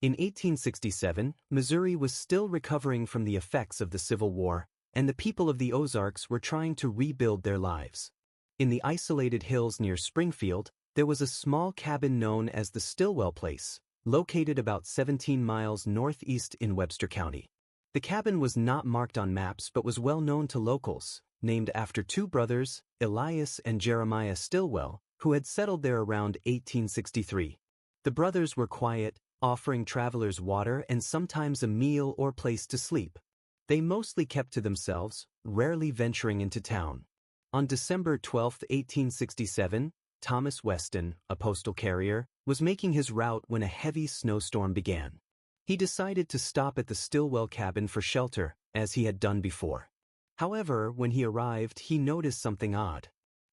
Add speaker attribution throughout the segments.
Speaker 1: In 1867, Missouri was still recovering from the effects of the Civil War, and the people of the Ozarks were trying to rebuild their lives. In the isolated hills near Springfield, there was a small cabin known as the Stillwell Place, located about 17 miles northeast in Webster County. The cabin was not marked on maps but was well known to locals, named after two brothers, Elias and Jeremiah Stillwell, who had settled there around 1863. The brothers were quiet, offering travelers water and sometimes a meal or place to sleep. They mostly kept to themselves, rarely venturing into town. On December 12, 1867, Thomas Weston, a postal carrier, was making his route when a heavy snowstorm began. He decided to stop at the Stillwell cabin for shelter, as he had done before. However, when he arrived, he noticed something odd.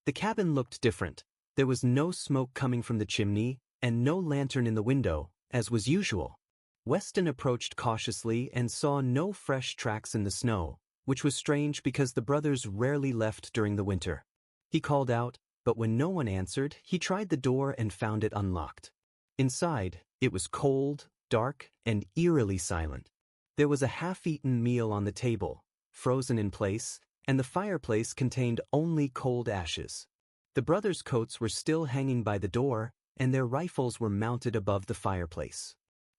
Speaker 1: The cabin looked different. There was no smoke coming from the chimney, and no lantern in the window, as was usual. Weston approached cautiously and saw no fresh tracks in the snow, which was strange because the brothers rarely left during the winter. He called out, but when no one answered, he tried the door and found it unlocked. Inside, it was cold, dark, and eerily silent. There was a half-eaten meal on the table, frozen in place, and the fireplace contained only cold ashes. The brothers' coats were still hanging by the door, and their rifles were mounted above the fireplace.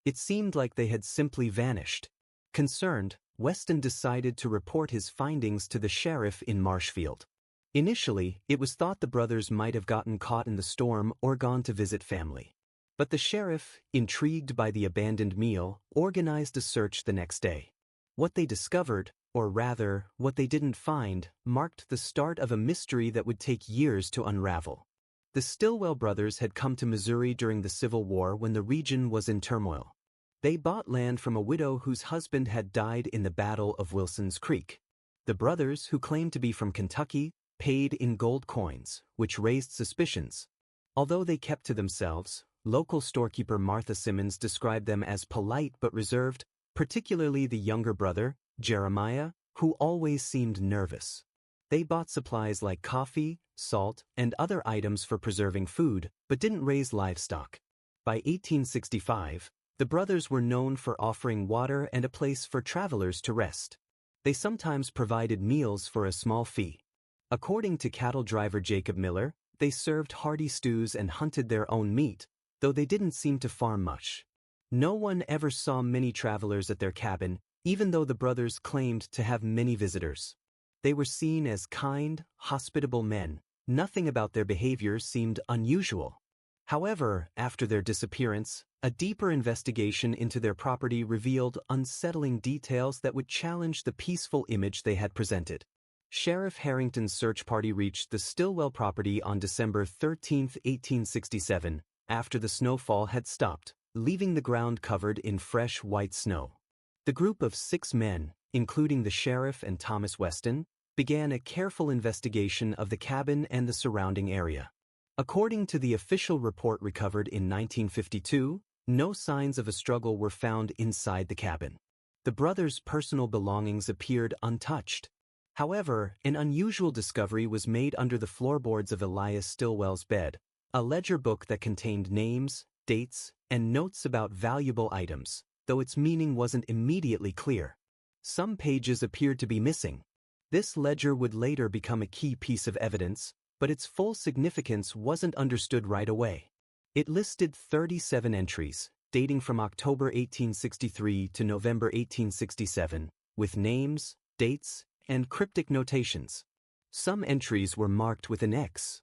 Speaker 1: It seemed like they had simply vanished. Concerned, Weston decided to report his findings to the sheriff in Marshfield. Initially, it was thought the brothers might have gotten caught in the storm or gone to visit family. But the sheriff, intrigued by the abandoned meal, organized a search the next day. What they discovered, or rather, what they didn't find, marked the start of a mystery that would take years to unravel. The Stillwell brothers had come to Missouri during the Civil War when the region was in turmoil. They bought land from a widow whose husband had died in the Battle of Wilson's Creek. The brothers, who claimed to be from Kentucky, paid in gold coins, which raised suspicions. Although they kept to themselves, local storekeeper Martha Simmons described them as polite but reserved, particularly the younger brother, Jeremiah, who always seemed nervous. They bought supplies like coffee, salt, and other items for preserving food, but didn't raise livestock. By 1865, the brothers were known for offering water and a place for travelers to rest. They sometimes provided meals for a small fee. According to cattle driver Jacob Miller, they served hearty stews and hunted their own meat, though they didn't seem to farm much. No one ever saw many travelers at their cabin, even though the brothers claimed to have many visitors. They were seen as kind, hospitable men. Nothing about their behavior seemed unusual. However, after their disappearance, a deeper investigation into their property revealed unsettling details that would challenge the peaceful image they had presented. Sheriff Harrington's search party reached the Stillwell property on December 13, 1867, after the snowfall had stopped, leaving the ground covered in fresh white snow. The group of 6 men, including the sheriff and Thomas Weston, began a careful investigation of the cabin and the surrounding area. According to the official report recovered in 1952, no signs of a struggle were found inside the cabin. The brothers' personal belongings appeared untouched. However, an unusual discovery was made under the floorboards of Elias Stillwell's bed, a ledger book that contained names, dates, and notes about valuable items, though its meaning wasn't immediately clear. Some pages appeared to be missing. This ledger would later become a key piece of evidence, but its full significance wasn't understood right away. It listed 37 entries, dating from October 1863 to November 1867, with names, dates, and cryptic notations. Some entries were marked with an X.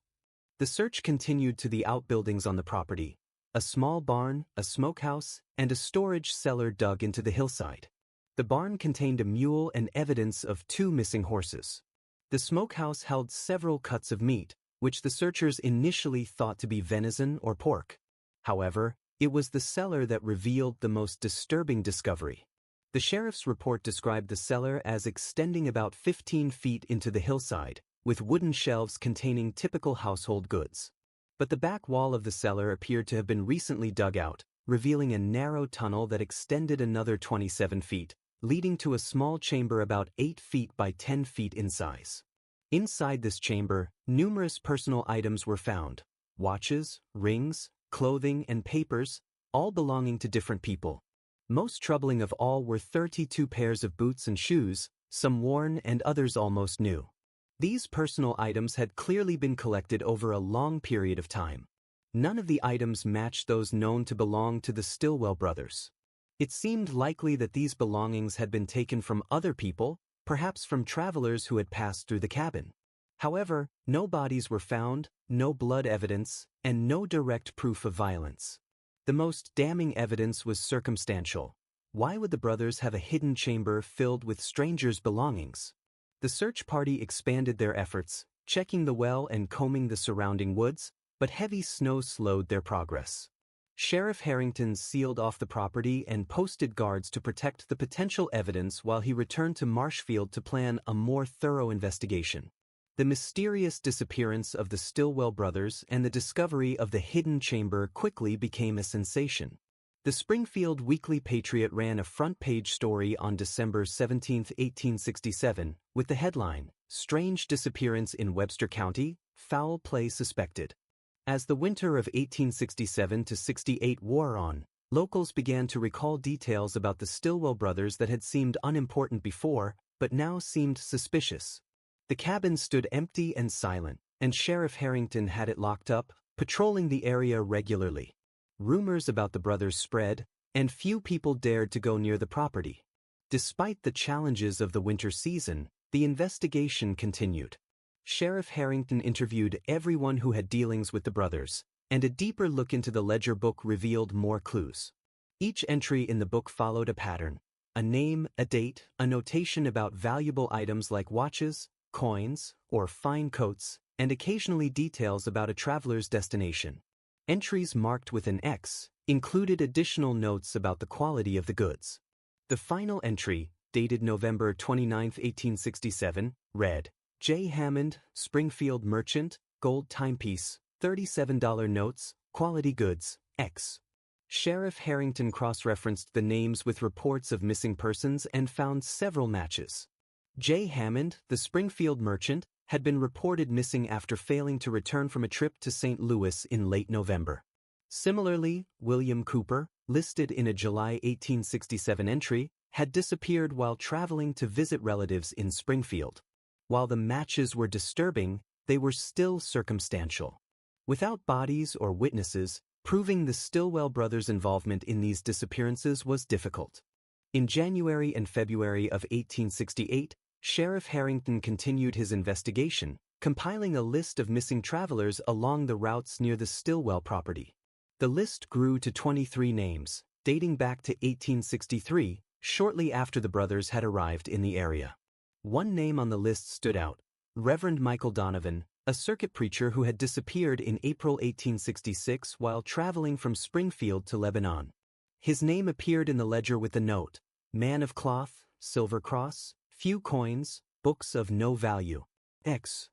Speaker 1: The search continued to the outbuildings on the property, a small barn, a smokehouse, and a storage cellar dug into the hillside. The barn contained a mule and evidence of 2 missing horses. The smokehouse held several cuts of meat, which the searchers initially thought to be venison or pork. However, it was the cellar that revealed the most disturbing discovery. The sheriff's report described the cellar as extending about 15 feet into the hillside, with wooden shelves containing typical household goods. But the back wall of the cellar appeared to have been recently dug out, revealing a narrow tunnel that extended another 27 feet, leading to a small chamber about 8 feet by 10 feet in size. Inside this chamber, numerous personal items were found: watches, rings, clothing, and papers, all belonging to different people. Most troubling of all were 32 pairs of boots and shoes, some worn and others almost new. These personal items had clearly been collected over a long period of time. None of the items matched those known to belong to the Stillwell brothers. It seemed likely that these belongings had been taken from other people, perhaps from travelers who had passed through the cabin. However, no bodies were found, no blood evidence, and no direct proof of violence. The most damning evidence was circumstantial. Why would the brothers have a hidden chamber filled with strangers' belongings? The search party expanded their efforts, checking the well and combing the surrounding woods, but heavy snow slowed their progress. Sheriff Harrington sealed off the property and posted guards to protect the potential evidence while he returned to Marshfield to plan a more thorough investigation. The mysterious disappearance of the Stillwell brothers and the discovery of the hidden chamber quickly became a sensation. The Springfield Weekly Patriot ran a front-page story on December 17, 1867, with the headline, "Strange Disappearance in Webster County, Foul Play Suspected." As the winter of 1867-68 wore on, locals began to recall details about the Stillwell brothers that had seemed unimportant before, but now seemed suspicious. The cabin stood empty and silent, and Sheriff Harrington had it locked up, patrolling the area regularly. Rumors about the brothers spread, and few people dared to go near the property. Despite the challenges of the winter season, the investigation continued. Sheriff Harrington interviewed everyone who had dealings with the brothers, and a deeper look into the ledger book revealed more clues. Each entry in the book followed a pattern: a name, a date, a notation about valuable items like watches, coins, or fine coats, and occasionally details about a traveler's destination. Entries marked with an X included additional notes about the quality of the goods. The final entry, dated November 29, 1867, read, J. Hammond, Springfield Merchant, gold timepiece, $37 notes, quality goods, X. Sheriff Harrington cross-referenced the names with reports of missing persons and found several matches. J. Hammond, the Springfield merchant, had been reported missing after failing to return from a trip to St. Louis in late November. Similarly, William Cooper, listed in a July 1867 entry, had disappeared while traveling to visit relatives in Springfield. While the matches were disturbing, they were still circumstantial. Without bodies or witnesses, proving the Stillwell brothers' involvement in these disappearances was difficult. In January and February of 1868, Sheriff Harrington continued his investigation, compiling a list of missing travelers along the routes near the Stillwell property. The list grew to 23 names, dating back to 1863, shortly after the brothers had arrived in the area. One name on the list stood out: Reverend Michael Donovan, a circuit preacher who had disappeared in April 1866 while traveling from Springfield to Lebanon. His name appeared in the ledger with the note, "Man of cloth, silver cross, few coins, books of no value, X."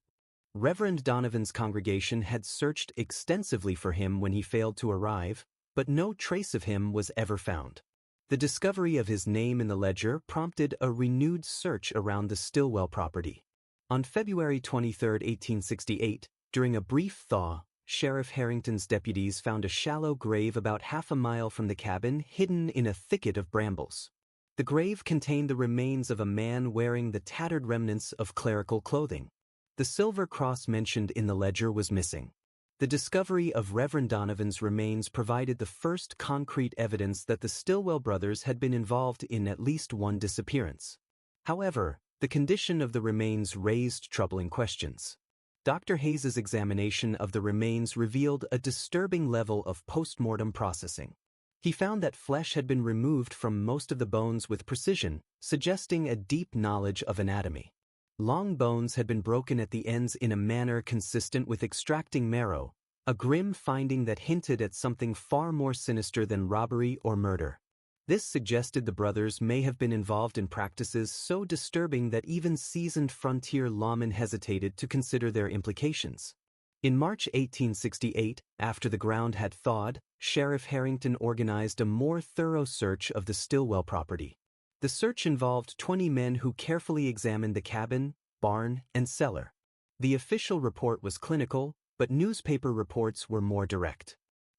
Speaker 1: Reverend Donovan's congregation had searched extensively for him when he failed to arrive, but no trace of him was ever found. The discovery of his name in the ledger prompted a renewed search around the Stillwell property. On February 23, 1868, during a brief thaw, Sheriff Harrington's deputies found a shallow grave about half a mile from the cabin hidden in a thicket of brambles. The grave contained the remains of a man wearing the tattered remnants of clerical clothing. The silver cross mentioned in the ledger was missing. The discovery of Reverend Donovan's remains provided the first concrete evidence that the Stillwell brothers had been involved in at least one disappearance. However, the condition of the remains raised troubling questions. Dr. Hayes's examination of the remains revealed a disturbing level of post-mortem processing. He found that flesh had been removed from most of the bones with precision, suggesting a deep knowledge of anatomy. Long bones had been broken at the ends in a manner consistent with extracting marrow, a grim finding that hinted at something far more sinister than robbery or murder. This suggested the brothers may have been involved in practices so disturbing that even seasoned frontier lawmen hesitated to consider their implications. In March 1868, after the ground had thawed, Sheriff Harrington organized a more thorough search of the Stillwell property. The search involved 20 men who carefully examined the cabin, barn, and cellar. The official report was clinical, but newspaper reports were more direct.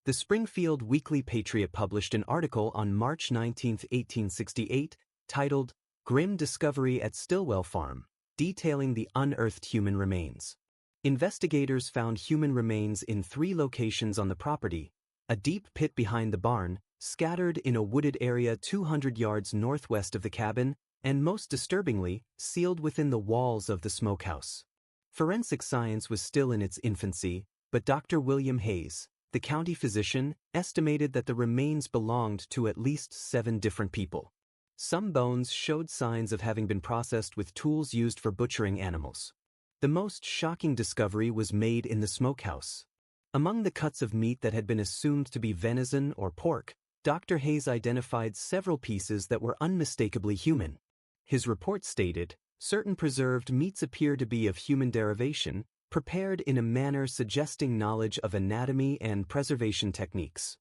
Speaker 1: The Springfield Weekly Patriot published an article on March 19, 1868, titled, "Grim Discovery at Stillwell Farm," detailing the unearthed human remains. Investigators found human remains in 3 locations on the property: a deep pit behind the barn, scattered in a wooded area 200 yards northwest of the cabin, and most disturbingly, sealed within the walls of the smokehouse. Forensic science was still in its infancy, but Dr. William Hayes, the county physician, estimated that the remains belonged to at least 7 different people. Some bones showed signs of having been processed with tools used for butchering animals. The most shocking discovery was made in the smokehouse. Among the cuts of meat that had been assumed to be venison or pork, Dr. Hayes identified several pieces that were unmistakably human. His report stated, "Certain preserved meats appear to be of human derivation, prepared in a manner suggesting knowledge of anatomy and preservation techniques."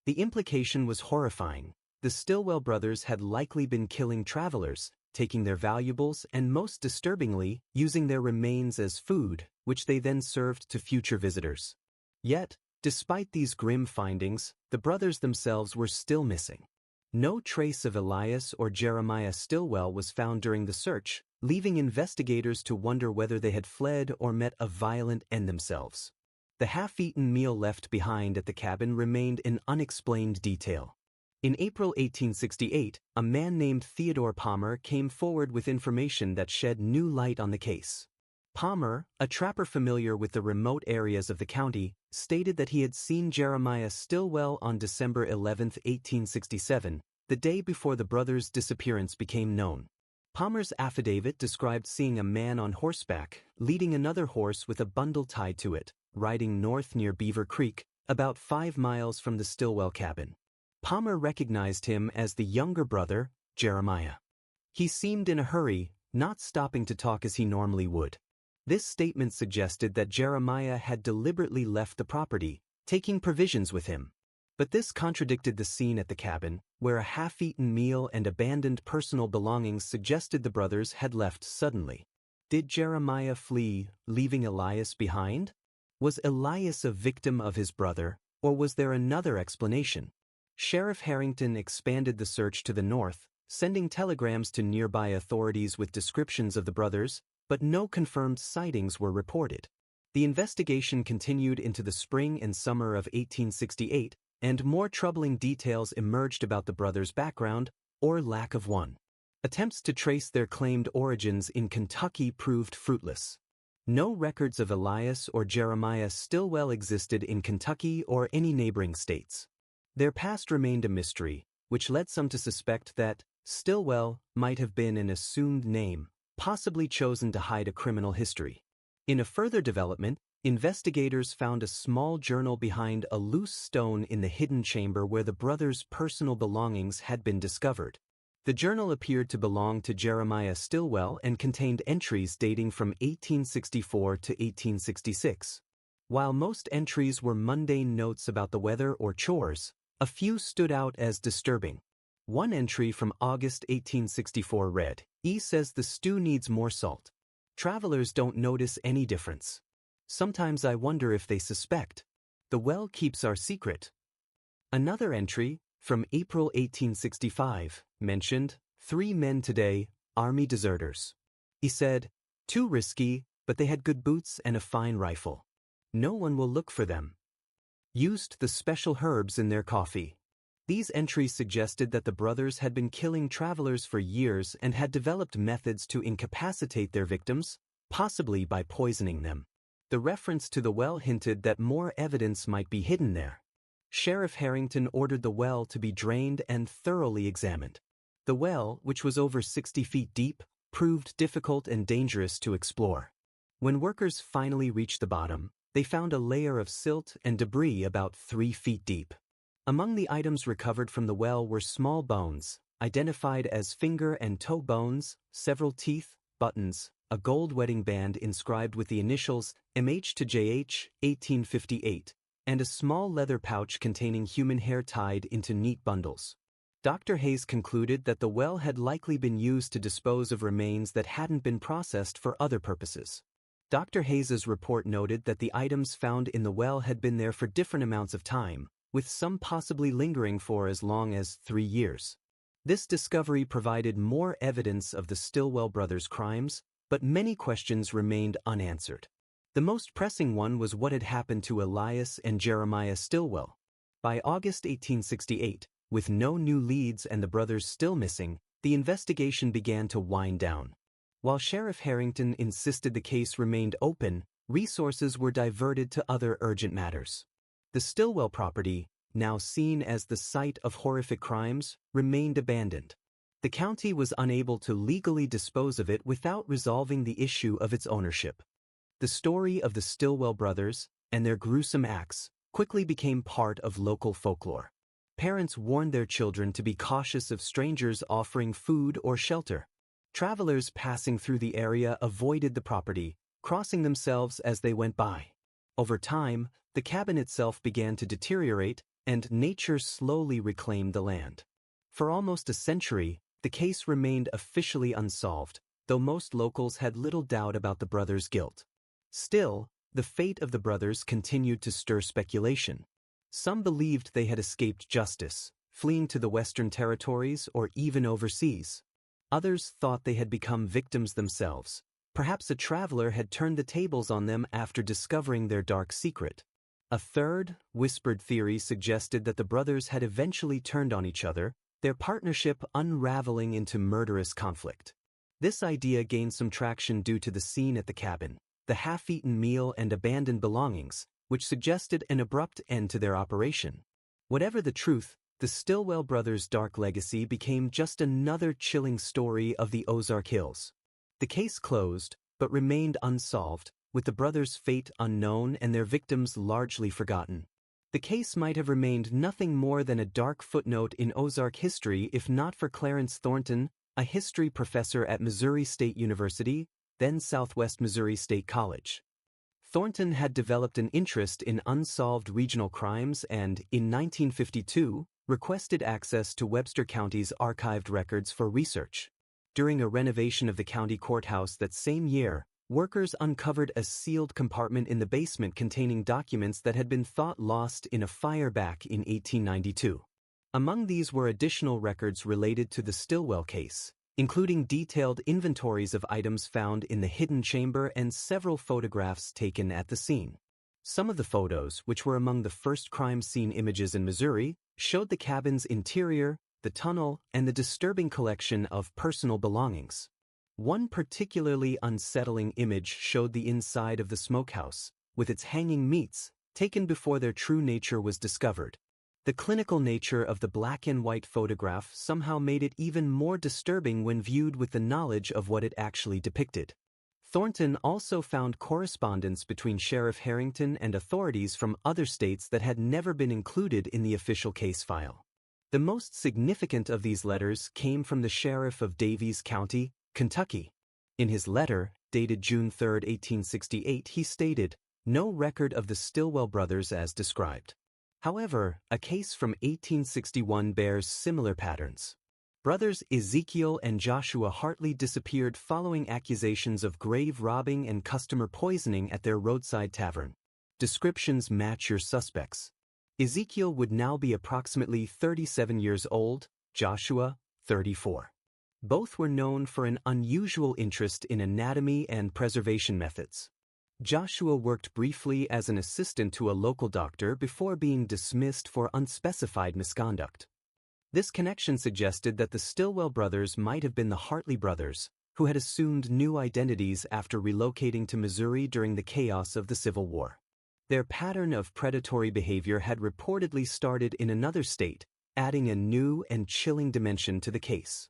Speaker 1: The implication was horrifying. The Stillwell brothers had likely been killing travelers, taking their valuables, and most disturbingly, using their remains as food, which they then served to future visitors. Yet, despite these grim findings, the brothers themselves were still missing. No trace of Elias or Jeremiah Stillwell was found during the search, leaving investigators to wonder whether they had fled or met a violent end themselves. The half-eaten meal left behind at the cabin remained an unexplained detail. In April 1868, a man named Theodore Palmer came forward with information that shed new light on the case. Palmer, a trapper familiar with the remote areas of the county, stated that he had seen Jeremiah Stillwell on December 11, 1867, the day before the brothers' disappearance became known. Palmer's affidavit described seeing a man on horseback, leading another horse with a bundle tied to it, riding north near Beaver Creek, about 5 miles from the Stillwell cabin. Palmer recognized him as the younger brother, Jeremiah. He seemed in a hurry, not stopping to talk as he normally would. This statement suggested that Jeremiah had deliberately left the property, taking provisions with him. But this contradicted the scene at the cabin, where a half-eaten meal and abandoned personal belongings suggested the brothers had left suddenly. Did Jeremiah flee, leaving Elias behind? Was Elias a victim of his brother, or was there another explanation? Sheriff Harrington expanded the search to the north, sending telegrams to nearby authorities with descriptions of the brothers, but no confirmed sightings were reported. The investigation continued into the spring and summer of 1868, and more troubling details emerged about the brothers' background, or lack of one. Attempts to trace their claimed origins in Kentucky proved fruitless. No records of Elias or Jeremiah Stillwell existed in Kentucky or any neighboring states. Their past remained a mystery, which led some to suspect that Stillwell might have been an assumed name, possibly chosen to hide a criminal history. In a further development, investigators found a small journal behind a loose stone in the hidden chamber where the brothers' personal belongings had been discovered. The journal appeared to belong to Jeremiah Stillwell and contained entries dating from 1864 to 1866. While most entries were mundane notes about the weather or chores, a few stood out as disturbing. One entry from August 1864 read, "E says the stew needs more salt. Travelers don't notice any difference. Sometimes I wonder if they suspect. The well keeps our secret." Another entry, from April 1865, mentioned, "3 men today, Army deserters." He said, "Too risky, but they had good boots and a fine rifle. No one will look for them. Used the special herbs in their coffee." These entries suggested that the brothers had been killing travelers for years and had developed methods to incapacitate their victims, possibly by poisoning them. The reference to the well hinted that more evidence might be hidden there. Sheriff Harrington ordered the well to be drained and thoroughly examined. The well, which was over 60 feet deep, proved difficult and dangerous to explore. When workers finally reached the bottom, they found a layer of silt and debris about 3 feet deep. Among the items recovered from the well were small bones, identified as finger and toe bones, several teeth, buttons, a gold wedding band inscribed with the initials MH to JH, 1858, and a small leather pouch containing human hair tied into neat bundles. Dr. Hayes concluded that the well had likely been used to dispose of remains that hadn't been processed for other purposes. Dr. Hayes's report noted that the items found in the well had been there for different amounts of time, with some possibly lingering for as long as 3 years. This discovery provided more evidence of the Stillwell brothers' crimes, but many questions remained unanswered. The most pressing one was what had happened to Elias and Jeremiah Stillwell. By August 1868, with no new leads and the brothers still missing, the investigation began to wind down. While Sheriff Harrington insisted the case remained open, resources were diverted to other urgent matters. The Stillwell property, now seen as the site of horrific crimes, remained abandoned. The county was unable to legally dispose of it without resolving the issue of its ownership. The story of the Stillwell brothers and their gruesome acts quickly became part of local folklore. Parents warned their children to be cautious of strangers offering food or shelter. Travelers passing through the area avoided the property, crossing themselves as they went by. Over time, the cabin itself began to deteriorate, and nature slowly reclaimed the land. For almost a century, the case remained officially unsolved, though most locals had little doubt about the brothers' guilt. Still, the fate of the brothers continued to stir speculation. Some believed they had escaped justice, fleeing to the Western Territories or even overseas. Others thought they had become victims themselves. Perhaps a traveler had turned the tables on them after discovering their dark secret. A third, whispered theory suggested that the brothers had eventually turned on each other, their partnership unraveling into murderous conflict. This idea gained some traction due to the scene at the cabin, the half-eaten meal and abandoned belongings, which suggested an abrupt end to their operation. Whatever the truth, the Stillwell brothers' dark legacy became just another chilling story of the Ozark Hills. The case closed, but remained unsolved, with the brothers' fate unknown and their victims largely forgotten. The case might have remained nothing more than a dark footnote in Ozark history if not for Clarence Thornton, a history professor at Missouri State University, then Southwest Missouri State College. Thornton had developed an interest in unsolved regional crimes and, in 1952, requested access to Webster County's archived records for research. During a renovation of the county courthouse that same year, workers uncovered a sealed compartment in the basement containing documents that had been thought lost in a fire back in 1892. Among these were additional records related to the Stillwell case, including detailed inventories of items found in the hidden chamber and several photographs taken at the scene. Some of the photos, which were among the first crime scene images in Missouri, showed the cabin's interior, the tunnel, and the disturbing collection of personal belongings. One particularly unsettling image showed the inside of the smokehouse, with its hanging meats, taken before their true nature was discovered. The clinical nature of the black and white photograph somehow made it even more disturbing when viewed with the knowledge of what it actually depicted. Thornton also found correspondence between Sheriff Harrington and authorities from other states that had never been included in the official case file. The most significant of these letters came from the sheriff of Daviess County, Kentucky. In his letter, dated June 3, 1868, he stated, "No record of the Stillwell brothers as described." However, a case from 1861 bears similar patterns. Brothers Ezekiel and Joshua Hartley disappeared following accusations of grave robbing and customer poisoning at their roadside tavern. Descriptions match your suspects. Ezekiel would now be approximately 37 years old, Joshua, 34. Both were known for an unusual interest in anatomy and preservation methods. Joshua worked briefly as an assistant to a local doctor before being dismissed for unspecified misconduct. This connection suggested that the Stillwell brothers might have been the Hartley brothers, who had assumed new identities after relocating to Missouri during the chaos of the Civil War. Their pattern of predatory behavior had reportedly started in another state, adding a new and chilling dimension to the case.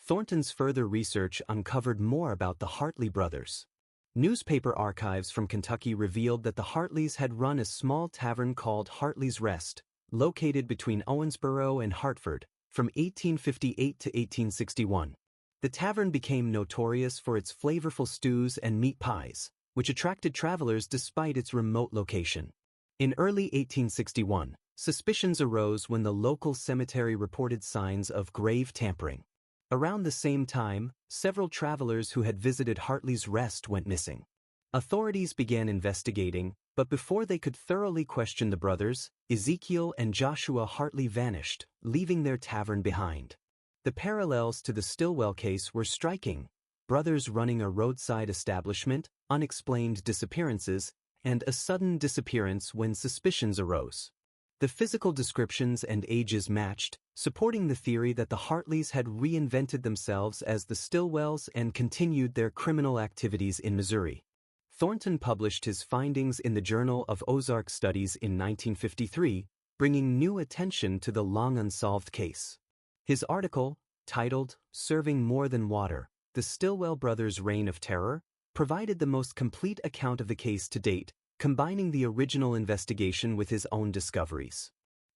Speaker 1: Thornton's further research uncovered more about the Hartley brothers. Newspaper archives from Kentucky revealed that the Hartleys had run a small tavern called Hartley's Rest, located between Owensboro and Hartford, from 1858 to 1861. The tavern became notorious for its flavorful stews and meat pies, which attracted travelers despite its remote location. In early 1861, suspicions arose when the local cemetery reported signs of grave tampering. Around the same time, several travelers who had visited Hartley's Rest went missing. Authorities began investigating, But before they could thoroughly question the brothers, Ezekiel and Joshua Hartley vanished, leaving their tavern behind. The parallels to the Stillwell case were striking: brothers running a roadside establishment, unexplained disappearances, and a sudden disappearance when suspicions arose. The physical descriptions and ages matched, supporting the theory that the Hartleys had reinvented themselves as the Stillwells and continued their criminal activities in Missouri. Thornton published his findings in the Journal of Ozarks Studies in 1953, bringing new attention to the long-unsolved case. His article, titled "Serving More Than Water: The Stillwell Brothers' Reign of Terror," provided the most complete account of the case to date, combining the original investigation with his own discoveries.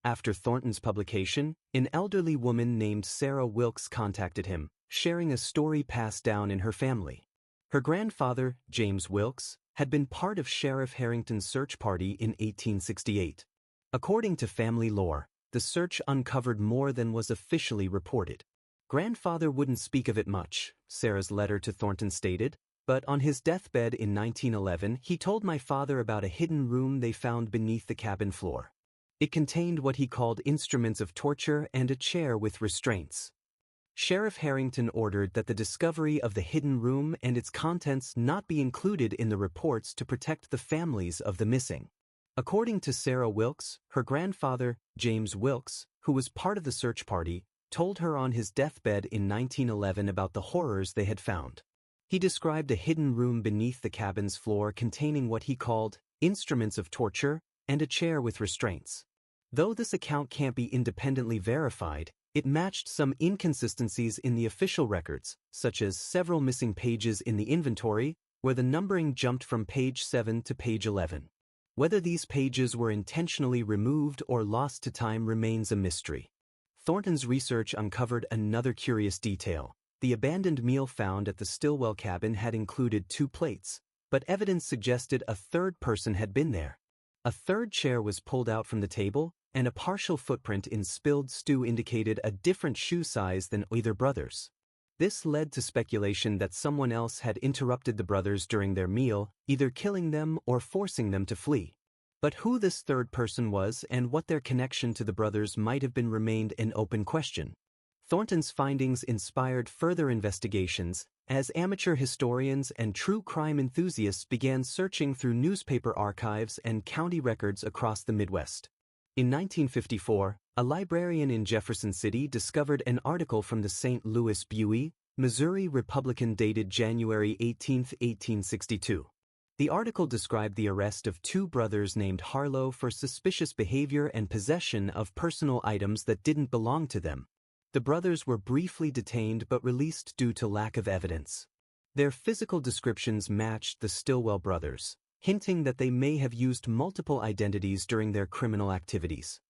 Speaker 1: After Thornton's publication, an elderly woman named Sarah Wilkes contacted him, sharing a story passed down in her family. Her grandfather, James Wilkes, had been part of Sheriff Harrington's search party in 1868. According to family lore, the search uncovered more than was officially reported. "Grandfather wouldn't speak of it much," Sarah's letter to Thornton stated, "but on his deathbed in 1911 he told my father about a hidden room they found beneath the cabin floor. It contained what he called instruments of torture and a chair with restraints." Sheriff Harrington ordered that the discovery of the hidden room and its contents not be included in the reports to protect the families of the missing. According to Sarah Wilkes, her grandfather, James Wilkes, who was part of the search party, told her on his deathbed in 1911 about the horrors they had found. He described a hidden room beneath the cabin's floor containing what he called instruments of torture and a chair with restraints. Though this account can't be independently verified, it matched some inconsistencies in the official records, such as several missing pages in the inventory, where the numbering jumped from page 7 to page 11. Whether these pages were intentionally removed or lost to time remains a mystery. Thornton's research uncovered another curious detail. The abandoned meal found at the Stillwell cabin had included 2 plates, but evidence suggested a third person had been there. A third chair was pulled out from the table, and a partial footprint in spilled stew indicated a different shoe size than either brothers. This led to speculation that someone else had interrupted the brothers during their meal, either killing them or forcing them to flee. But who this third person was and what their connection to the brothers might have been remained an open question. Thornton's findings inspired further investigations, as amateur historians and true crime enthusiasts began searching through newspaper archives and county records across the Midwest. In 1954, a librarian in Jefferson City discovered an article from the St. Louis Buie, Missouri Republican dated January 18, 1862. The article described the arrest of 2 brothers named Harlow for suspicious behavior and possession of personal items that didn't belong to them. The brothers were briefly detained but released due to lack of evidence. Their physical descriptions matched the Stillwell brothers, hinting that they may have used multiple identities during their criminal activities.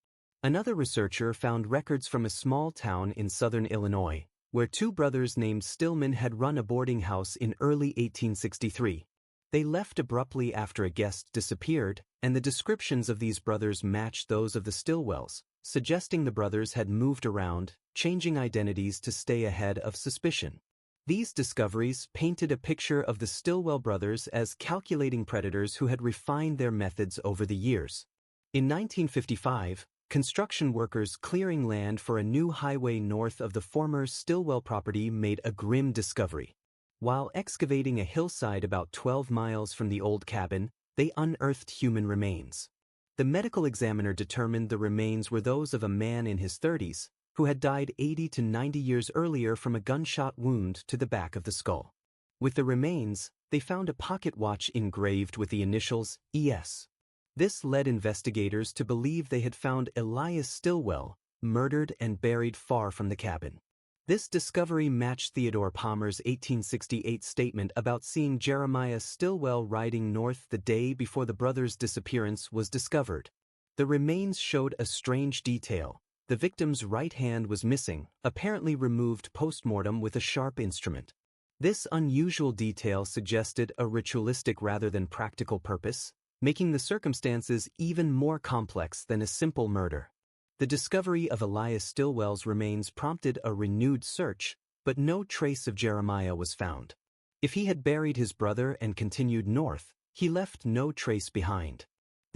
Speaker 1: Another researcher found records from a small town in southern Illinois, where 2 brothers named Stillman had run a boarding house in early 1863. They left abruptly after a guest disappeared, and the descriptions of these brothers matched those of the Stillwells, suggesting the brothers had moved around, changing identities to stay ahead of suspicion. These discoveries painted a picture of the Stillwell brothers as calculating predators who had refined their methods over the years. In 1955, construction workers clearing land for a new highway north of the former Stillwell property made a grim discovery. While excavating a hillside about 12 miles from the old cabin, they unearthed human remains. The medical examiner determined the remains were those of a man in his 30s, who had died 80 to 90 years earlier from a gunshot wound to the back of the skull. With the remains, they found a pocket watch engraved with the initials ES. This led investigators to believe they had found Elias Stillwell, murdered and buried far from the cabin. This discovery matched Theodore Palmer's 1868 statement about seeing Jeremiah Stillwell riding north the day before the brothers' disappearance was discovered. The remains showed a strange detail. The victim's right hand was missing, apparently removed post-mortem with a sharp instrument. This unusual detail suggested a ritualistic rather than practical purpose, making the circumstances even more complex than a simple murder. The discovery of Elias Stillwell's remains prompted a renewed search, but no trace of Jeremiah was found. If he had buried his brother and continued north, he left no trace behind.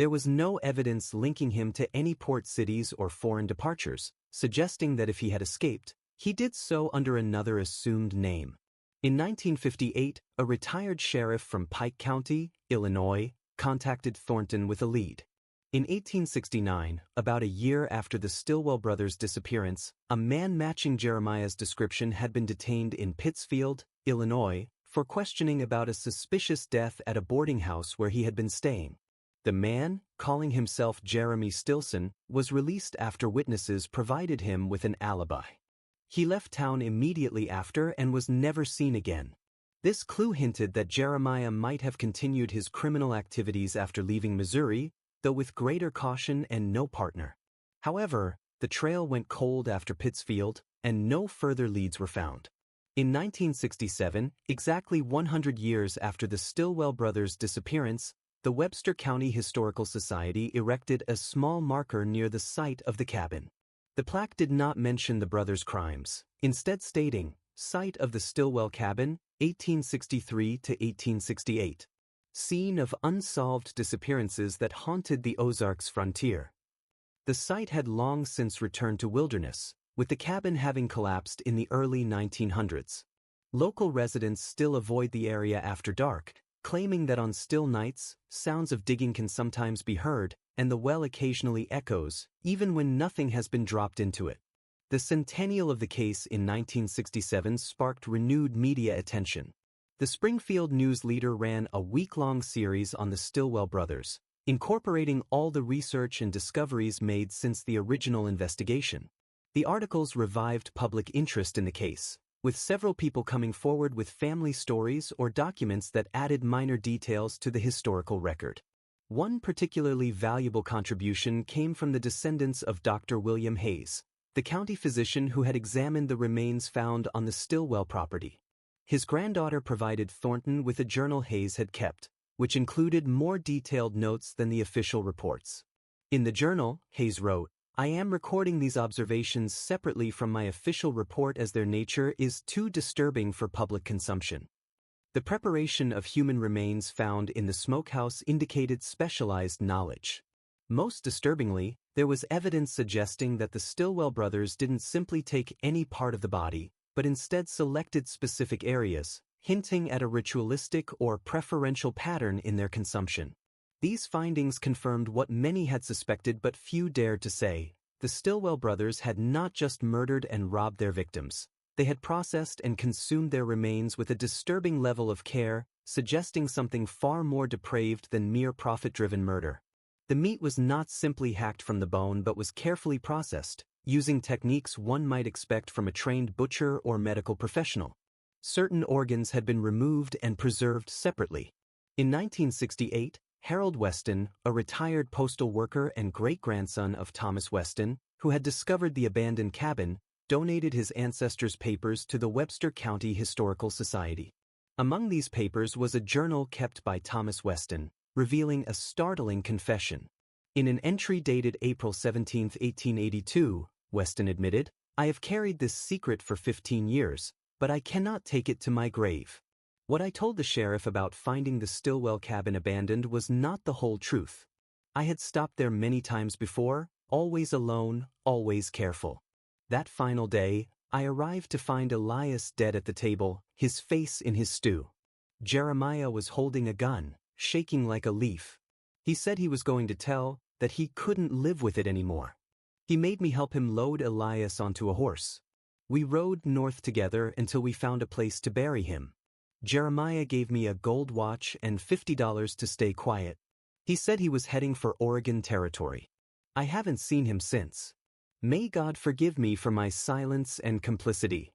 Speaker 1: There was no evidence linking him to any port cities or foreign departures, suggesting that if he had escaped, he did so under another assumed name. In 1958, a retired sheriff from Pike County, Illinois, contacted Thornton with a lead. In 1869, about a year after the Stilwell brothers' disappearance, a man matching Jeremiah's description had been detained in Pittsfield, Illinois, for questioning about a suspicious death at a boarding house where he had been staying. The man, calling himself Jeremy Stilson, was released after witnesses provided him with an alibi. He left town immediately after and was never seen again. This clue hinted that Jeremiah might have continued his criminal activities after leaving Missouri, though with greater caution and no partner. However, the trail went cold after Pittsfield, and no further leads were found. In 1967, exactly 100 years after the Stilwell brothers' disappearance, the Webster County Historical Society erected a small marker near the site of the cabin. The plaque did not mention the brothers' crimes, instead stating, "Site of the Stilwell Cabin, 1863 to 1868. Scene of unsolved disappearances that haunted the Ozarks frontier." The site had long since returned to wilderness, with the cabin having collapsed in the early 1900s. Local residents still avoid the area after dark, claiming that on still nights, sounds of digging can sometimes be heard, and the well occasionally echoes, even when nothing has been dropped into it. The centennial of the case in 1967 sparked renewed media attention. The Springfield News Leader ran a week-long series on the Stilwell brothers, incorporating all the research and discoveries made since the original investigation. The articles revived public interest in the case, with several people coming forward with family stories or documents that added minor details to the historical record. One particularly valuable contribution came from the descendants of Dr. William Hayes, the county physician who had examined the remains found on the Stilwell property. His granddaughter provided Thornton with a journal Hayes had kept, which included more detailed notes than the official reports. In the journal, Hayes wrote, "I am recording these observations separately from my official report as their nature is too disturbing for public consumption." The preparation of human remains found in the smokehouse indicated specialized knowledge. Most disturbingly, there was evidence suggesting that the Stilwell brothers didn't simply take any part of the body, but instead selected specific areas, hinting at a ritualistic or preferential pattern in their consumption. These findings confirmed what many had suspected but few dared to say. The Stilwell brothers had not just murdered and robbed their victims. They had processed and consumed their remains with a disturbing level of care, suggesting something far more depraved than mere profit-driven murder. The meat was not simply hacked from the bone but was carefully processed, using techniques one might expect from a trained butcher or medical professional. Certain organs had been removed and preserved separately. In 1968, Harold Weston, a retired postal worker and great-grandson of Thomas Weston, who had discovered the abandoned cabin, donated his ancestors' papers to the Webster County Historical Society. Among these papers was a journal kept by Thomas Weston, revealing a startling confession. In an entry dated April 17, 1882, Weston admitted, "I have carried this secret for 15 years, but I cannot take it to my grave. What I told the sheriff about finding the Stilwell cabin abandoned was not the whole truth. I had stopped there many times before, always alone, always careful. That final day, I arrived to find Elias dead at the table, his face in his stew. Jeremiah was holding a gun, shaking like a leaf. He said he was going to tell, that he couldn't live with it anymore. He made me help him load Elias onto a horse. We rode north together until we found a place to bury him. Jeremiah gave me a gold watch and $50 to stay quiet. He said he was heading for Oregon Territory. I haven't seen him since. May God forgive me for my silence and complicity."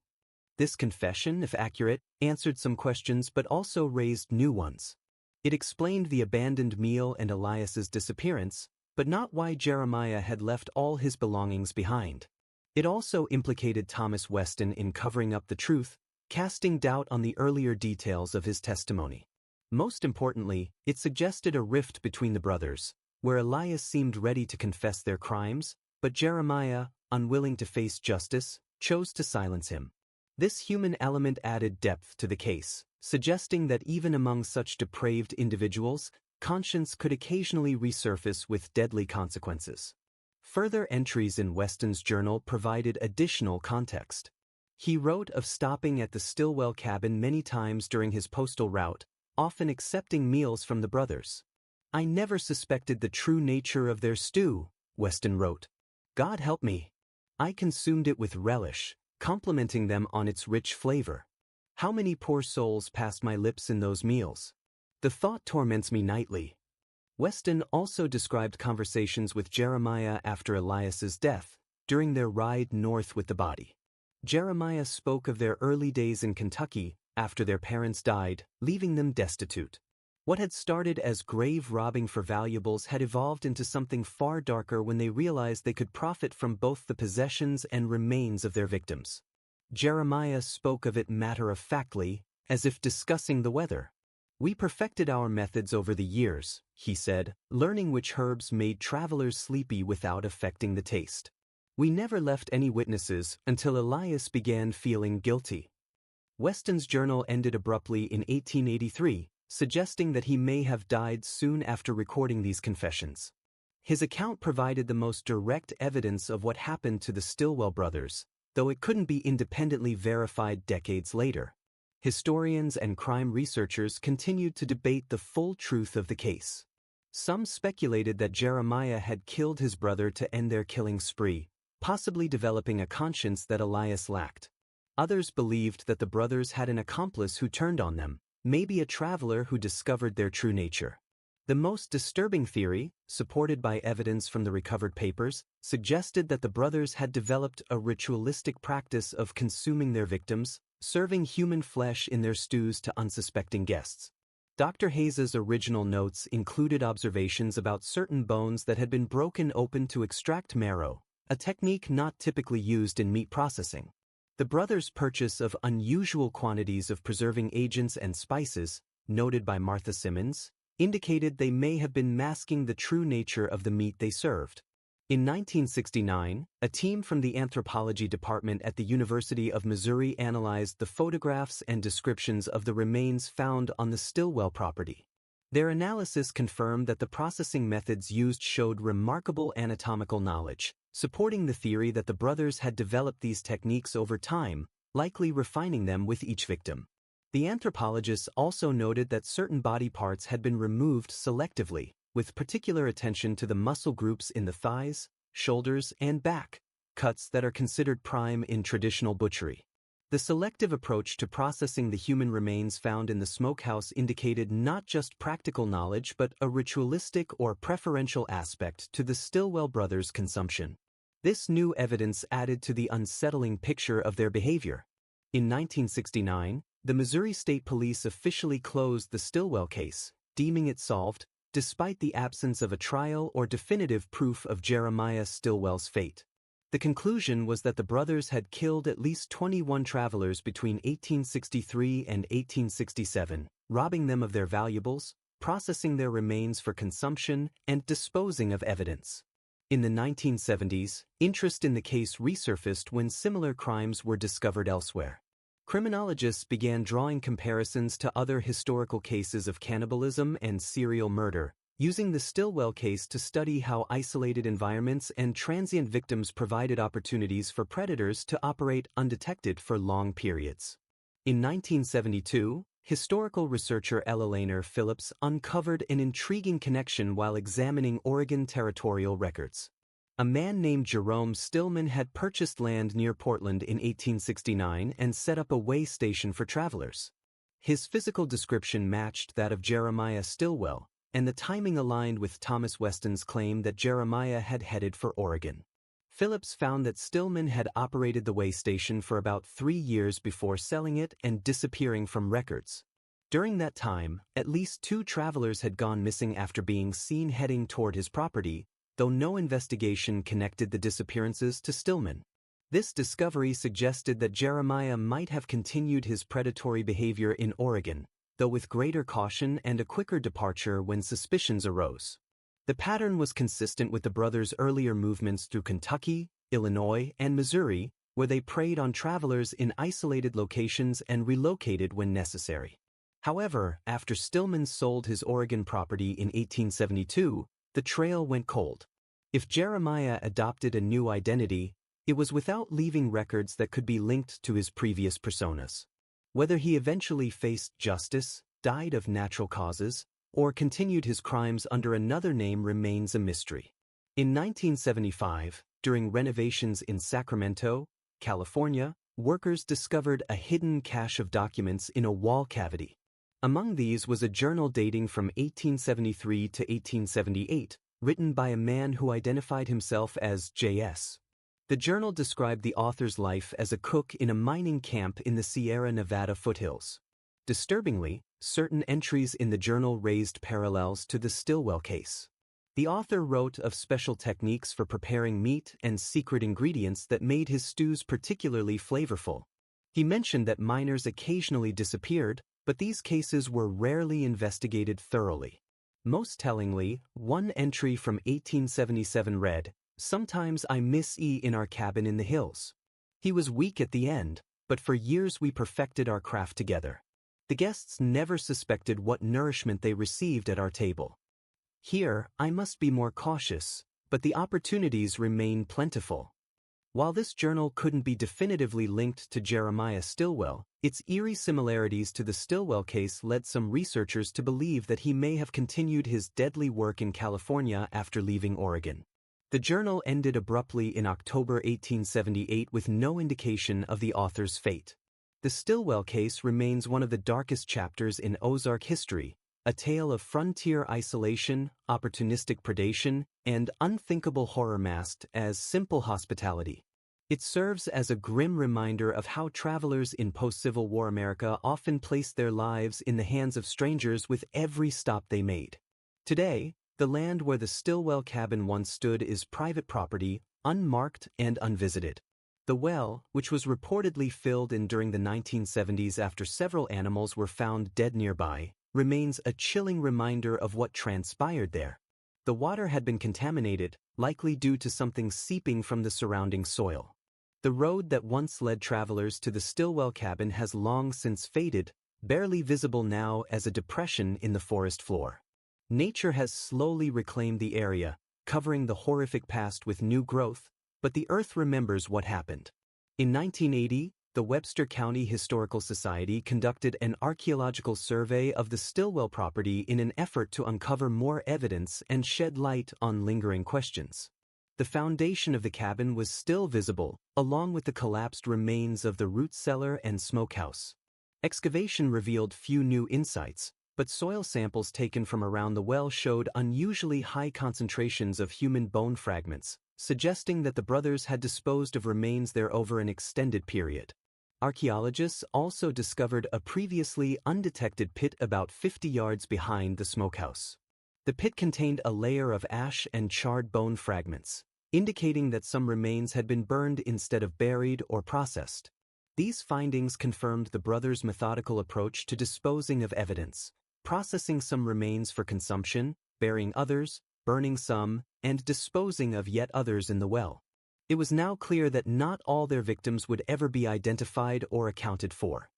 Speaker 1: This confession, if accurate, answered some questions but also raised new ones. It explained the abandoned meal and Elias's disappearance, but not why Jeremiah had left all his belongings behind. It also implicated Thomas Weston in covering up the truth, casting doubt on the earlier details of his testimony. Most importantly, it suggested a rift between the brothers, where Elias seemed ready to confess their crimes, but Jeremiah, unwilling to face justice, chose to silence him. This human element added depth to the case, suggesting that even among such depraved individuals, conscience could occasionally resurface with deadly consequences. Further entries in Weston's journal provided additional context. He wrote of stopping at the Stillwell cabin many times during his postal route, often accepting meals from the brothers. "I never suspected the true nature of their stew," Weston wrote. "God help me. I consumed it with relish, complimenting them on its rich flavor. How many poor souls passed my lips in those meals? The thought torments me nightly." Weston also described conversations with Jeremiah after Elias's death, during their ride north with the body. Jeremiah spoke of their early days in Kentucky, after their parents died, leaving them destitute. What had started as grave robbing for valuables had evolved into something far darker when they realized they could profit from both the possessions and remains of their victims. Jeremiah spoke of it matter-of-factly, as if discussing the weather. "We perfected our methods over the years," he said, learning which herbs made travelers sleepy without affecting the taste. "We never left any witnesses until Elias began feeling guilty." Weston's journal ended abruptly in 1883, suggesting that he may have died soon after recording these confessions. His account provided the most direct evidence of what happened to the Stillwell brothers, though it couldn't be independently verified decades later. Historians and crime researchers continued to debate the full truth of the case. Some speculated that Jeremiah had killed his brother to end their killing spree, possibly developing a conscience that Elias lacked. Others believed that the brothers had an accomplice who turned on them, maybe a traveler who discovered their true nature. The most disturbing theory, supported by evidence from the recovered papers, suggested that the brothers had developed a ritualistic practice of consuming their victims, serving human flesh in their stews to unsuspecting guests. Dr. Hayes's original notes included observations about certain bones that had been broken open to extract marrow, a technique not typically used in meat processing. The brothers' purchase of unusual quantities of preserving agents and spices, noted by Martha Simmons, indicated they may have been masking the true nature of the meat they served. In 1969, a team from the anthropology department at the University of Missouri analyzed the photographs and descriptions of the remains found on the Stillwell property. Their analysis confirmed that the processing methods used showed remarkable anatomical knowledge, supporting the theory that the brothers had developed these techniques over time, likely refining them with each victim. The anthropologists also noted that certain body parts had been removed selectively, with particular attention to the muscle groups in the thighs, shoulders, and back, cuts that are considered prime in traditional butchery. The selective approach to processing the human remains found in the smokehouse indicated not just practical knowledge but a ritualistic or preferential aspect to the Stillwell brothers' consumption. This new evidence added to the unsettling picture of their behavior. In 1969, the Missouri State Police officially closed the Stillwell case, deeming it solved, despite the absence of a trial or definitive proof of Jeremiah Stillwell's fate. The conclusion was that the brothers had killed at least 21 travelers between 1863 and 1867, robbing them of their valuables, processing their remains for consumption, and disposing of evidence. In the 1970s, interest in the case resurfaced when similar crimes were discovered elsewhere. Criminologists began drawing comparisons to other historical cases of cannibalism and serial murder, using the Stillwell case to study how isolated environments and transient victims provided opportunities for predators to operate undetected for long periods. In 1972, historical researcher Elainer Phillips uncovered an intriguing connection while examining Oregon territorial records. A man named Jerome Stillman had purchased land near Portland in 1869 and set up a way station for travelers. His physical description matched that of Jeremiah Stillwell, and the timing aligned with Thomas Weston's claim that Jeremiah had headed for Oregon. Phillips found that Stillman had operated the way station for about 3 years before selling it and disappearing from records. During that time, at least 2 travelers had gone missing after being seen heading toward his property, though no investigation connected the disappearances to Stillman. This discovery suggested that Jeremiah might have continued his predatory behavior in Oregon, though with greater caution and a quicker departure when suspicions arose. The pattern was consistent with the brothers' earlier movements through Kentucky, Illinois, and Missouri, where they preyed on travelers in isolated locations and relocated when necessary. However, after Stillman sold his Oregon property in 1872, the trail went cold. If Jeremiah adopted a new identity, it was without leaving records that could be linked to his previous personas. Whether he eventually faced justice, died of natural causes, or continued his crimes under another name remains a mystery. In 1975, during renovations in Sacramento, California, workers discovered a hidden cache of documents in a wall cavity. Among these was a journal dating from 1873 to 1878, written by a man who identified himself as J.S. The journal described the author's life as a cook in a mining camp in the Sierra Nevada foothills. Disturbingly, certain entries in the journal raised parallels to the Stillwell case. The author wrote of special techniques for preparing meat and secret ingredients that made his stews particularly flavorful. He mentioned that miners occasionally disappeared, but these cases were rarely investigated thoroughly. Most tellingly, one entry from 1877 read, "Sometimes I miss E in our cabin in the hills. He was weak at the end, but for years we perfected our craft together. The guests never suspected what nourishment they received at our table. Here, I must be more cautious, but the opportunities remain plentiful." While this journal couldn't be definitively linked to Jeremiah Stillwell, its eerie similarities to the Stillwell case led some researchers to believe that he may have continued his deadly work in California after leaving Oregon. The journal ended abruptly in October 1878 with no indication of the author's fate. The Stillwell case remains one of the darkest chapters in Ozark history, a tale of frontier isolation, opportunistic predation, and unthinkable horror masked as simple hospitality. It serves as a grim reminder of how travelers in post-Civil War America often placed their lives in the hands of strangers with every stop they made. Today, the land where the Stillwell cabin once stood is private property, unmarked and unvisited. The well, which was reportedly filled in during the 1970s after several animals were found dead nearby, remains a chilling reminder of what transpired there. The water had been contaminated, likely due to something seeping from the surrounding soil. The road that once led travelers to the Stillwell cabin has long since faded, barely visible now as a depression in the forest floor. Nature has slowly reclaimed the area, covering the horrific past with new growth, but the earth remembers what happened. In 1980, the Webster County Historical Society conducted an archaeological survey of the Stillwell property in an effort to uncover more evidence and shed light on lingering questions. The foundation of the cabin was still visible, along with the collapsed remains of the root cellar and smokehouse. Excavation revealed few new insights, but soil samples taken from around the well showed unusually high concentrations of human bone fragments, suggesting that the brothers had disposed of remains there over an extended period. Archaeologists also discovered a previously undetected pit about 50 yards behind the smokehouse. The pit contained a layer of ash and charred bone fragments, indicating that some remains had been burned instead of buried or processed. These findings confirmed the brothers' methodical approach to disposing of evidence, processing some remains for consumption, burying others, burning some, and disposing of yet others in the well. It was now clear that not all their victims would ever be identified or accounted for.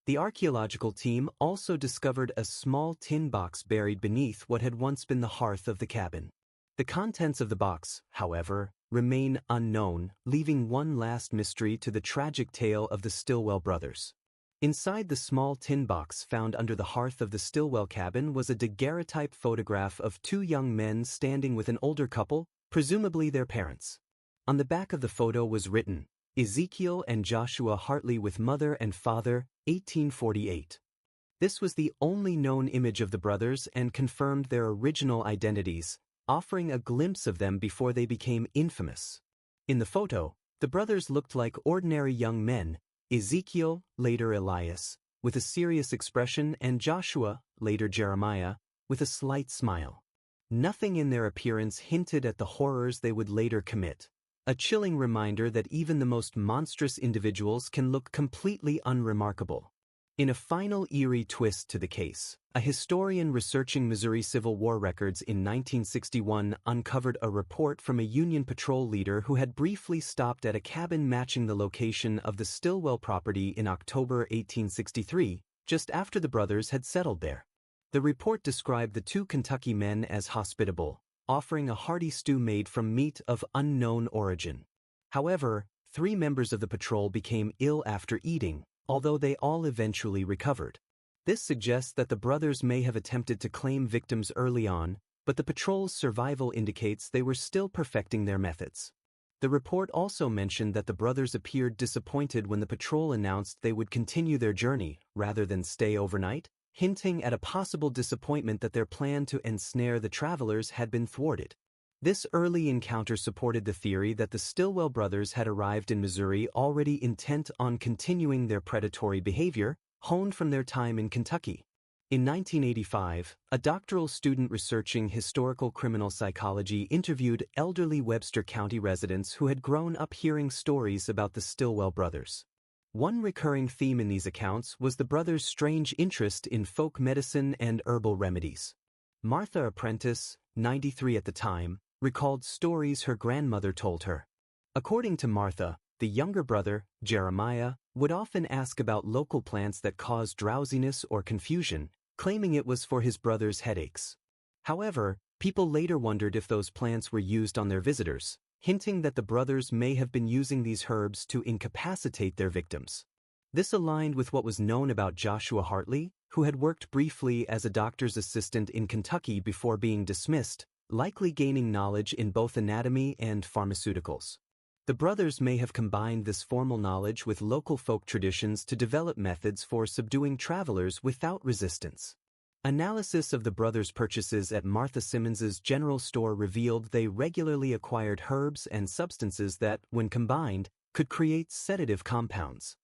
Speaker 1: The archaeological team also discovered a small tin box buried beneath what had once been the hearth of the cabin. The contents of the box, however, remain unknown, leaving one last mystery to the tragic tale of the Stillwell brothers. Inside the small tin box found under the hearth of the Stillwell cabin was a daguerreotype photograph of two young men standing with an older couple, presumably their parents. On the back of the photo was written, "Ezekiel and Joshua Hartley with mother and father, 1848. This was the only known image of the brothers and confirmed their original identities, offering a glimpse of them before they became infamous. In the photo, the brothers looked like ordinary young men, Ezekiel, later Elias, with a serious expression, and Joshua, later Jeremiah, with a slight smile. Nothing in their appearance hinted at the horrors they would later commit. A chilling reminder that even the most monstrous individuals can look completely unremarkable. In a final eerie twist to the case, a historian researching Missouri Civil War records in 1961 uncovered a report from a Union patrol leader who had briefly stopped at a cabin matching the location of the Stillwell property in October 1863, just after the brothers had settled there. The report described the two Kentucky men as hospitable, offering a hearty stew made from meat of unknown origin. However, 3 members of the patrol became ill after eating, although they all eventually recovered. This suggests that the brothers may have attempted to claim victims early on, but the patrol's survival indicates they were still perfecting their methods. The report also mentioned that the brothers appeared disappointed when the patrol announced they would continue their journey rather than stay overnight, hinting at a possible disappointment that their plan to ensnare the travelers had been thwarted. This early encounter supported the theory that the Stillwell brothers had arrived in Missouri already intent on continuing their predatory behavior, honed from their time in Kentucky. In 1985, a doctoral student researching historical criminal psychology interviewed elderly Webster County residents who had grown up hearing stories about the Stillwell brothers. One recurring theme in these accounts was the brothers' strange interest in folk medicine and herbal remedies. Martha Apprentice, 93 at the time, recalled stories her grandmother told her. According to Martha, the younger brother, Jeremiah, would often ask about local plants that caused drowsiness or confusion, claiming it was for his brother's headaches. However, people later wondered if those plants were used on their visitors, hinting that the brothers may have been using these herbs to incapacitate their victims. This aligned with what was known about Joshua Hartley, who had worked briefly as a doctor's assistant in Kentucky before being dismissed, likely gaining knowledge in both anatomy and pharmaceuticals. The brothers may have combined this formal knowledge with local folk traditions to develop methods for subduing travelers without resistance. Analysis of the brothers' purchases at Martha Simmons's general store revealed they regularly acquired herbs and substances that, when combined, could create sedative compounds.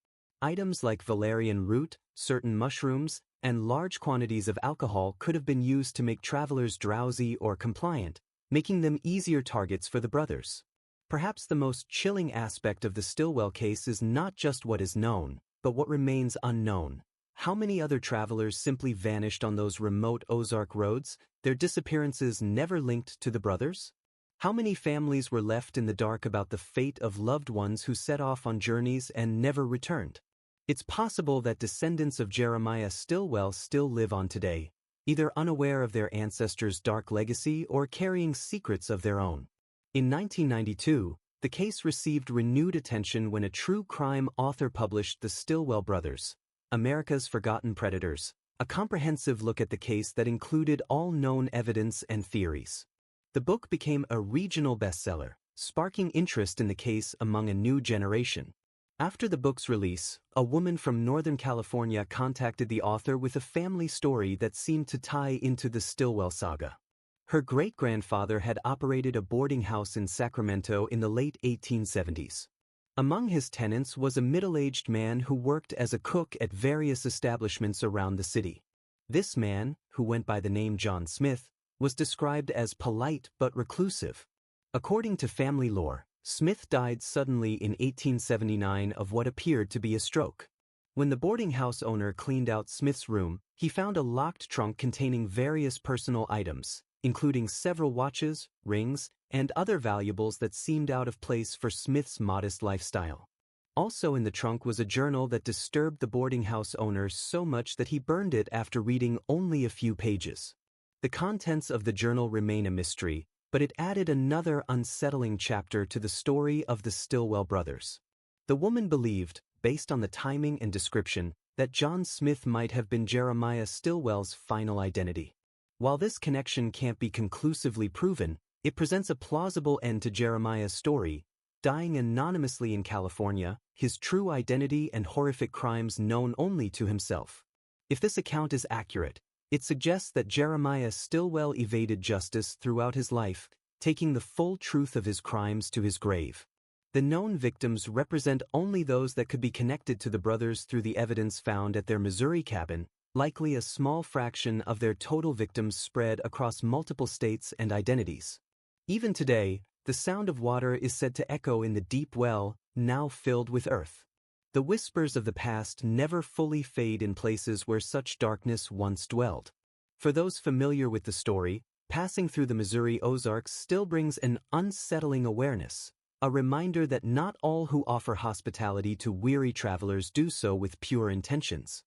Speaker 1: Items like valerian root, certain mushrooms, and large quantities of alcohol could have been used to make travelers drowsy or compliant, making them easier targets for the brothers. Perhaps the most chilling aspect of the Stillwell case is not just what is known, but what remains unknown. How many other travelers simply vanished on those remote Ozark roads, their disappearances never linked to the brothers? How many families were left in the dark about the fate of loved ones who set off on journeys and never returned? It's possible that descendants of Jeremiah Stillwell still live on today, either unaware of their ancestors' dark legacy or carrying secrets of their own. In 1992, the case received renewed attention when a true crime author published The Stillwell Brothers, America's Forgotten Predators, a comprehensive look at the case that included all known evidence and theories. The book became a regional bestseller, sparking interest in the case among a new generation. After the book's release, a woman from Northern California contacted the author with a family story that seemed to tie into the Stillwell saga. Her great-grandfather had operated a boarding house in Sacramento in the late 1870s. Among his tenants was a middle-aged man who worked as a cook at various establishments around the city. This man, who went by the name John Smith, was described as polite but reclusive. According to family lore, Smith died suddenly in 1879 of what appeared to be a stroke. When the boarding house owner cleaned out Smith's room, he found a locked trunk containing various personal items, including several watches, rings, and other valuables that seemed out of place for Smith's modest lifestyle. Also in the trunk was a journal that disturbed the boarding house owner so much that he burned it after reading only a few pages. The contents of the journal remain a mystery, but it added another unsettling chapter to the story of the Stillwell brothers. The woman believed, based on the timing and description, that John Smith might have been Jeremiah Stillwell's final identity. While this connection can't be conclusively proven, it presents a plausible end to Jeremiah's story, dying anonymously in California, his true identity and horrific crimes known only to himself. If this account is accurate, it suggests that Jeremiah Stillwell evaded justice throughout his life, taking the full truth of his crimes to his grave. The known victims represent only those that could be connected to the brothers through the evidence found at their Missouri cabin, likely a small fraction of their total victims spread across multiple states and identities. Even today, the sound of water is said to echo in the deep well, now filled with earth. The whispers of the past never fully fade in places where such darkness once dwelled. For those familiar with the story, passing through the Missouri Ozarks still brings an unsettling awareness, a reminder that not all who offer hospitality to weary travelers do so with pure intentions.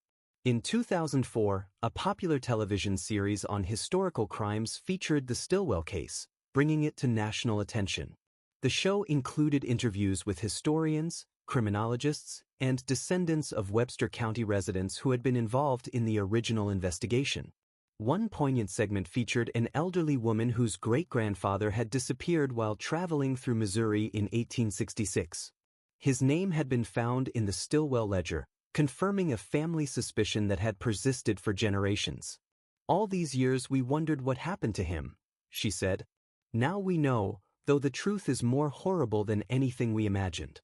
Speaker 1: In 2004, a popular television series on historical crimes featured the Stilwell case, bringing it to national attention. The show included interviews with historians, criminologists, and descendants of Webster County residents who had been involved in the original investigation. One poignant segment featured an elderly woman whose great-grandfather had disappeared while traveling through Missouri in 1866. His name had been found in the Stilwell ledger, confirming a family suspicion that had persisted for generations. "All these years we wondered what happened to him," she said. "Now we know, though the truth is more horrible than anything we imagined."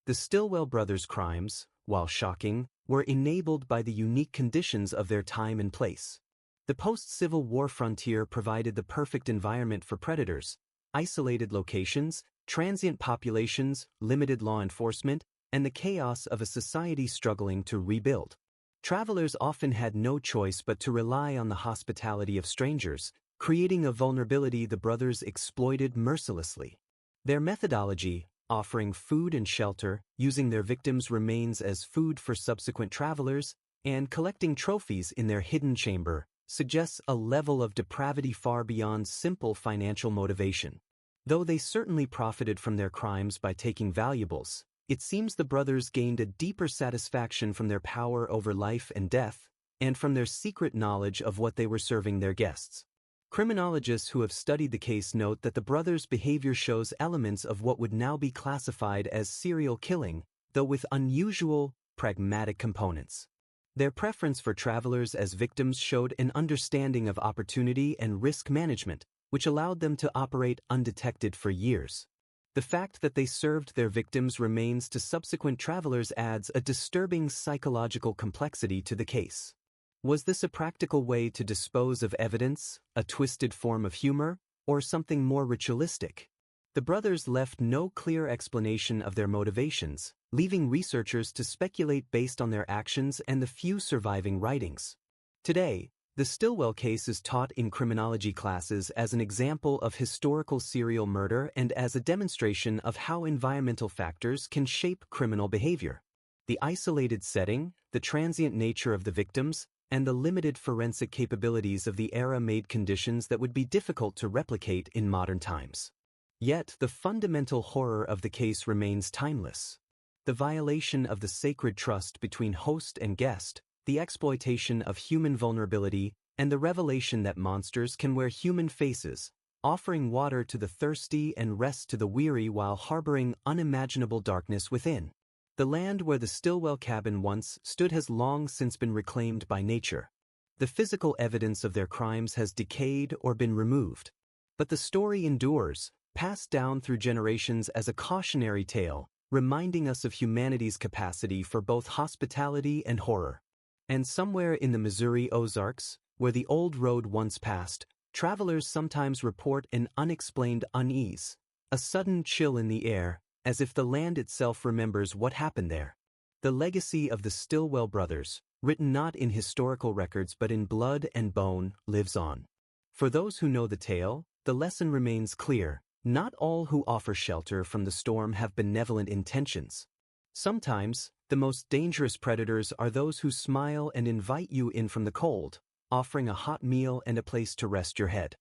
Speaker 1: The Stilwell brothers' crimes, while shocking, were enabled by the unique conditions of their time and place. The post-Civil War frontier provided the perfect environment for predators: isolated locations, transient populations, limited law enforcement, and the chaos of a society struggling to rebuild. Travelers often had no choice but to rely on the hospitality of strangers, creating a vulnerability the brothers exploited mercilessly. Their methodology, offering food and shelter, using their victims' remains as food for subsequent travelers, and collecting trophies in their hidden chamber, suggests a level of depravity far beyond simple financial motivation. Though they certainly profited from their crimes by taking valuables, it seems the brothers gained a deeper satisfaction from their power over life and death, and from their secret knowledge of what they were serving their guests. Criminologists who have studied the case note that the brothers' behavior shows elements of what would now be classified as serial killing, though with unusual, pragmatic components. Their preference for travelers as victims showed an understanding of opportunity and risk management, which allowed them to operate undetected for years. The fact that they served their victims' remains to subsequent travelers adds a disturbing psychological complexity to the case. Was this a practical way to dispose of evidence, a twisted form of humor, or something more ritualistic? The brothers left no clear explanation of their motivations, leaving researchers to speculate based on their actions and the few surviving writings. Today, the Stilwell case is taught in criminology classes as an example of historical serial murder and as a demonstration of how environmental factors can shape criminal behavior. The isolated setting, the transient nature of the victims, and the limited forensic capabilities of the era made conditions that would be difficult to replicate in modern times. Yet, the fundamental horror of the case remains timeless. The violation of the sacred trust between host and guest, the exploitation of human vulnerability, and the revelation that monsters can wear human faces, offering water to the thirsty and rest to the weary while harboring unimaginable darkness within. The land where the Stilwell cabin once stood has long since been reclaimed by nature. The physical evidence of their crimes has decayed or been removed. But the story endures, passed down through generations as a cautionary tale, reminding us of humanity's capacity for both hospitality and horror. And somewhere in the Missouri Ozarks, where the old road once passed, travelers sometimes report an unexplained unease, a sudden chill in the air, as if the land itself remembers what happened there. The legacy of the Stilwell brothers, written not in historical records but in blood and bone, lives on. For those who know the tale, the lesson remains clear: not all who offer shelter from the storm have benevolent intentions. Sometimes, the most dangerous predators are those who smile and invite you in from the cold, offering a hot meal and a place to rest your head.